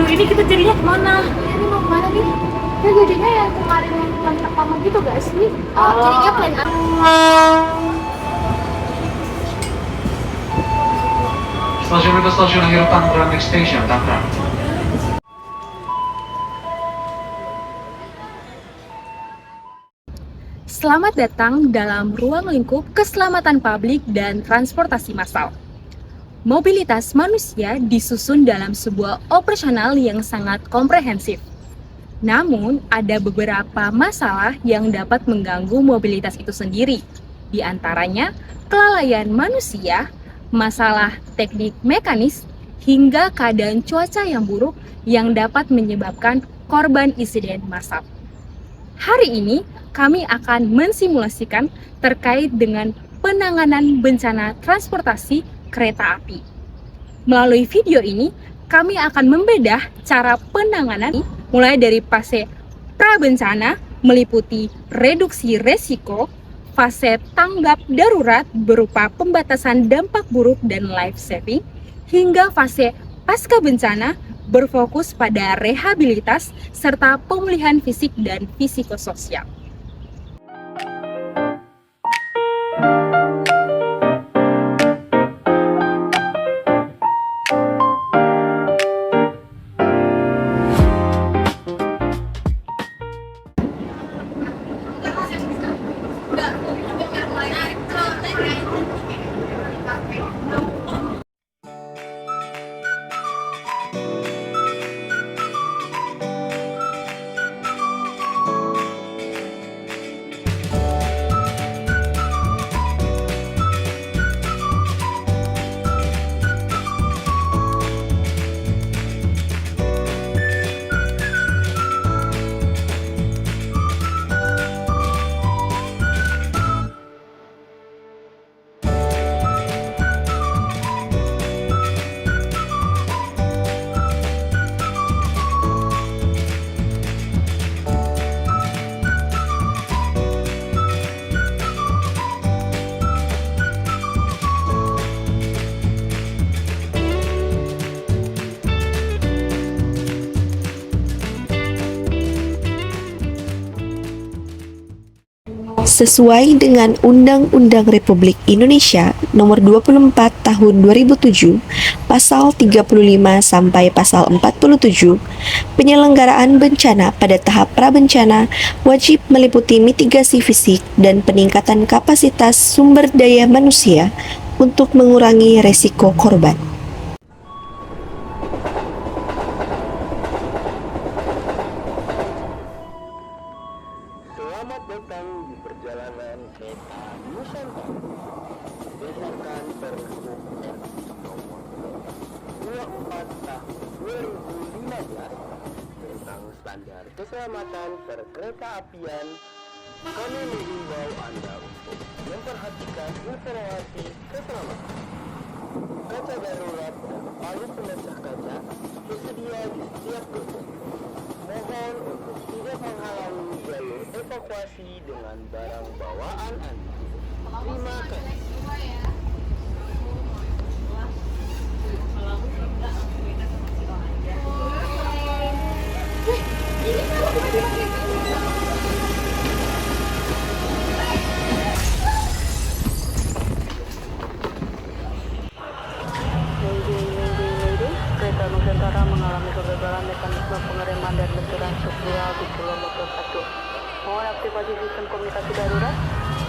Aduh, ini kita jadinya kemana? Ini mau kemana nih? Ya jadinya yang kemarin yang plan pertama gitu gak sih? Oh. Jadinya plan A. Stasiun itu stasiun akhir Tangerang Next Station, Tangerang. Selamat datang dalam ruang lingkup keselamatan publik dan transportasi massal. Mobilitas manusia disusun dalam sebuah operasional yang sangat komprehensif. Namun, ada beberapa masalah yang dapat mengganggu mobilitas itu sendiri. Di antaranya, kelalaian manusia, masalah teknik mekanis, hingga keadaan cuaca yang buruk yang dapat menyebabkan korban insiden massal. Hari ini, kami akan mensimulasikan terkait dengan penanganan bencana transportasi kereta api. Melalui video ini, kami akan membedah cara penanganan mulai dari fase prabencana meliputi reduksi resiko, fase tanggap darurat berupa pembatasan dampak buruk dan life saving, hingga fase pasca bencana berfokus pada rehabilitas serta pemulihan fisik dan psikososial. Sesuai dengan Undang-Undang Republik Indonesia Nomor 24 Tahun 2007, Pasal 35 sampai Pasal 47, penyelenggaraan bencana pada tahap prabencana wajib meliputi mitigasi fisik dan peningkatan kapasitas sumber daya manusia untuk mengurangi resiko korban. Selamat datang di perjalanan kereta Nusantara berdasarkan Pergub nomor 24 tahun 2015 tentang standar keselamatan perkereta apian. Kami mengimbau Anda untuk memperhatikan informasi keselamatan. Kaca darurat dan palu pemecah kaca tersedia di setiap gerbong. Mohon untuk tidak menghalangi jalur evakuasi dengan barang bawaan Anda. Terima kasih. Kereta Nusantara mengalami kegagalan mekanisme pengereman dan benturan struktural di kilometer 1. Mohon aktifasi sistem komunikasi darurat.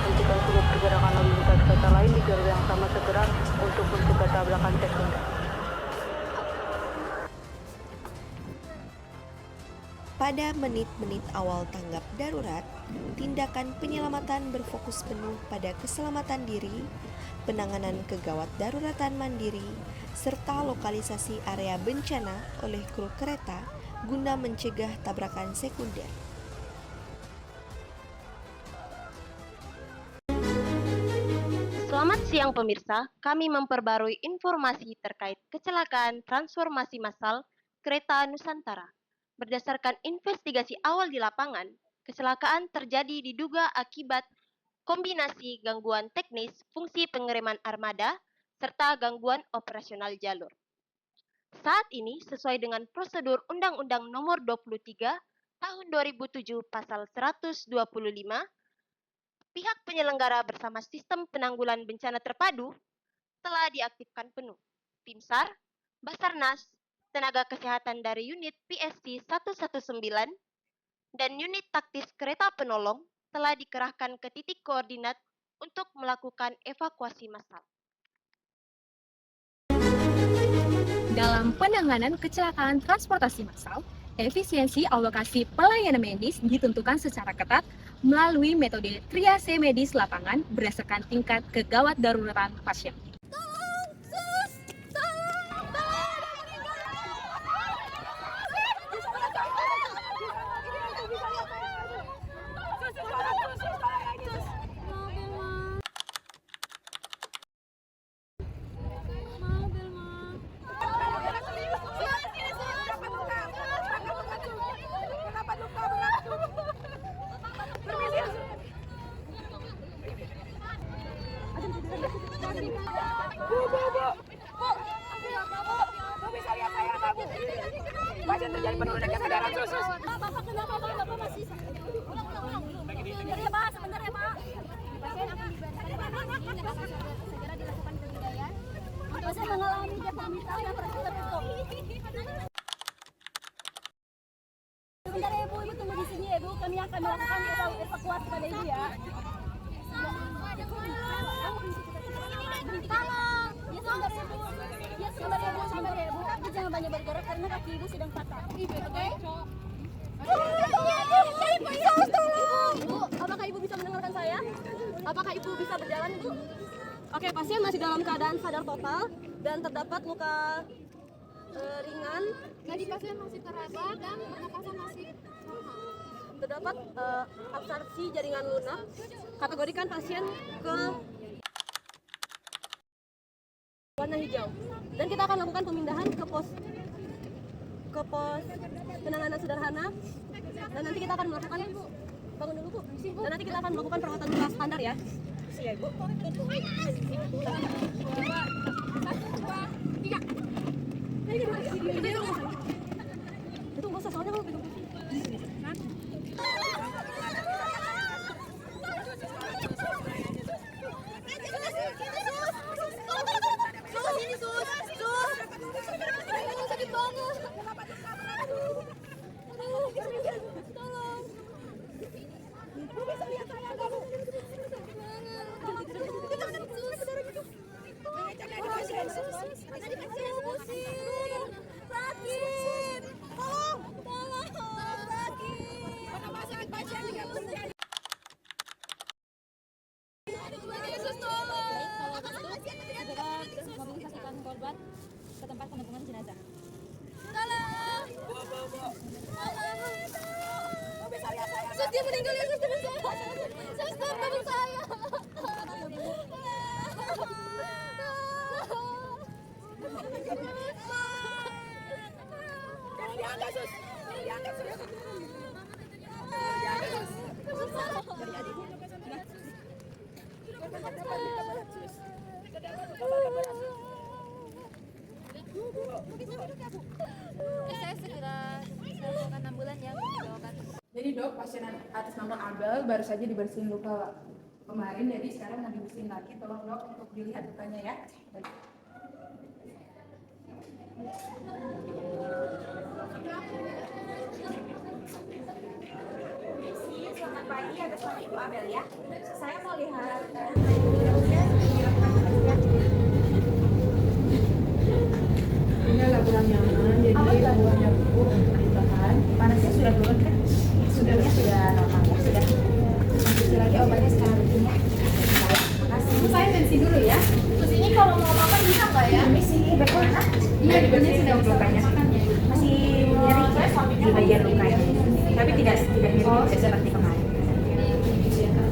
Hentikan seluruh pergerakan lalu lintas kereta lain di jalur yang sama segera untuk mencegah tabrakan sekunder. Pada menit-menit awal tanggap darurat, tindakan penyelamatan berfokus penuh pada keselamatan diri, penanganan kegawat daruratan mandiri, serta lokalisasi area bencana oleh kru kereta guna mencegah tabrakan sekunder. Selamat siang pemirsa, kami memperbarui informasi terkait kecelakaan transformasi massal kereta Nusantara. Berdasarkan investigasi awal di lapangan, kecelakaan terjadi diduga akibat kombinasi gangguan teknis fungsi pengereman armada serta gangguan operasional jalur. Saat ini sesuai dengan prosedur Undang-Undang Nomor 23 Tahun 2007 Pasal 125, pihak penyelenggara bersama Sistem Penanggulan Bencana Terpadu telah diaktifkan penuh. Tim SAR, Basarnas, tenaga kesehatan dari unit PSC 119, dan unit taktis kereta penolong telah dikerahkan ke titik koordinat untuk melakukan evakuasi massal. Dalam penanganan kecelakaan transportasi massal, efisiensi alokasi pelayanan medis ditentukan secara ketat melalui metode triase medis lapangan berdasarkan tingkat kegawat daruratan pasien. Pasien terjadi penurunan kesadaran. Bapak kenapa Bapak masih ulang. Sebentar ya Pak, sebentar ya Pak. Pasien akan dibantu segera dilakukan pemindaian. Pasien mengalami jatuh vital dan proses tertutup. Sebentar ya Ibu tunggu di sini ya Ibu. Kami akan melakukan evakuasi pada Ibu ya. Tolong. Ya sebentar ya Bu, sebentar ya Bu. Tapi jangan banyak bergerak karena kaki Ibu sedang patah. Oke? Ibu, apakah Ibu bisa mendengarkan saya? Apakah Ibu bisa berjalan, Ibu? Oke, pasien masih dalam keadaan sadar total dan terdapat luka ringan. Tadi pasien masih teraba dan pernapasan masih normal. Terdapat absorpsi jaringan lunak. Kategorikan pasien ke warna hijau. Dan kita akan lakukan pemindahan ke pos penanganan sederhana. Dan nanti kita akan melakukan bangun dulu Bu. Dan nanti kita akan melakukan perawatan luka standar ya. Iya Ibu. 1, 2, 3. Itu nggak usah soalnya kalau pegang sakit banget. Tolong. Bisa lihat saya kamu. Sakit. Tolong. Sakit. Pasien tidak berjaya. Yesus tolong. Mobilisasikan korban ke tempat penampungan jenazah. Tolong. Sus, dia meninggal ya, sus, teman saya. Sus, teman saya. Jangan diangkat, sus. Jangan diangkat, sus. Saya segera melakukan ambulan yang dibawakan. Jadi dok, pasien atas nama Abel baru saja dibersihin luka kemarin, jadi sekarang mau dibersihin lagi. Tolong dok untuk dilihat lukanya ya. Selamat pagi, atas nama Ibu Abel ya. Saya mau lihat Ini agak kurang nyaman, jadi buahnya buku tahan. Panasnya sudah turun kan? Sudahnya sudah normal ya, sudah. Isi lagi obatnya sekarang rutinnya. Makasih. Saya tensi dulu ya. terus ini kalau mau makan bisa nggak ya? Ini sih berwarna. Iya, dibersihin sudah lukanya. Masih nyeri di bagian lukanya. Tapi tidak nyeri seperti kemarin.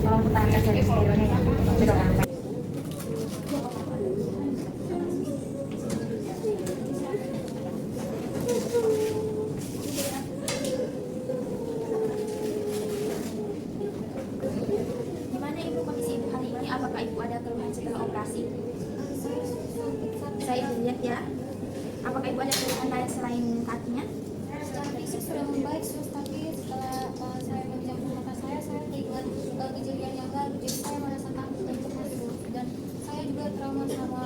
Tolong pertahankan saja sterilnya ya. Sudah sampai. Gimana Ibu kondisi Ibu hari ini? Apakah Ibu ada keluhan setelah operasi? Saya izin lihat ya. Apakah Ibu ada keluhan selain kakinya? Secara fisik sudah membaik, Sus, tapi setelah saya menjamur mata saya teringat kejadian yang lalu, jadi saya merasa takut untuk masuk dan saya juga trauma sama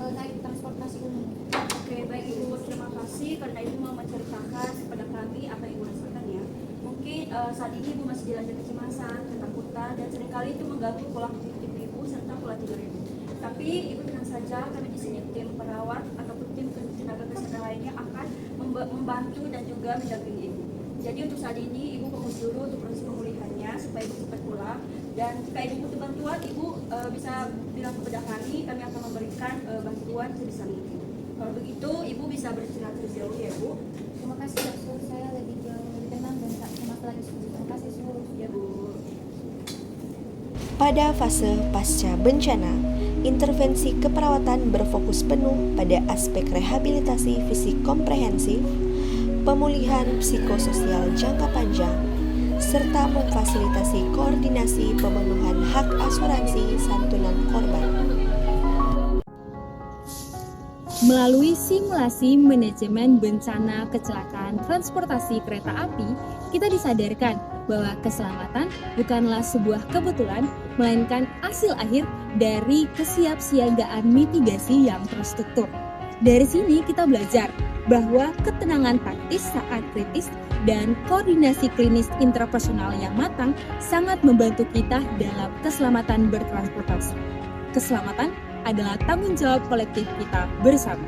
naik transportasi umum. Oke, baik Ibu, terima kasih karena Ibu mau menceritakan kepada kami apa yang Ibu rasakan ya. Mungkin saat ini Ibu masih dilanda kecemasan, ketakutan, dan seringkali itu mengganggu pola pikir Ibu serta pola tidur Ibu. Tapi Ibu tenang saja, kami di sini tim perawat ataupun tim tenaga kesehatan lainnya akan membantu dan juga mendampingi Ibu. Jadi untuk saat ini Ibu fokus dulu untuk proses pemulihannya supaya Ibu cepat pulang. Dan jika Ibu butuh bantuan, Ibu bisa bilang kepada kami akan memberikan bantuan sebisa mungkin. Kalau begitu, Ibu bisa beristirahat terlebih dahulu ya Bu. Terima kasih ya, Sus, saya lebih jauh lebih tenang dan tak cemas lagi, Sus. Terima kasih, Sus. Ya Bu. Pada fase pasca bencana, intervensi keperawatan berfokus penuh pada aspek rehabilitasi fisik komprehensif, pemulihan psikososial jangka panjang, serta memfasilitasi koordinasi pemenuhan hak asuransi santunan korban. Melalui simulasi manajemen bencana kecelakaan transportasi kereta api, kita disadarkan bahwa keselamatan bukanlah sebuah kebetulan, melainkan hasil akhir dari kesiapsiagaan mitigasi yang terstruktur. Dari sini kita belajar bahwa ketenangan taktis saat kritis dan koordinasi klinis interpersonal yang matang sangat membantu kita dalam keselamatan bertransportasi. Keselamatan adalah tanggung jawab kolektif kita bersama.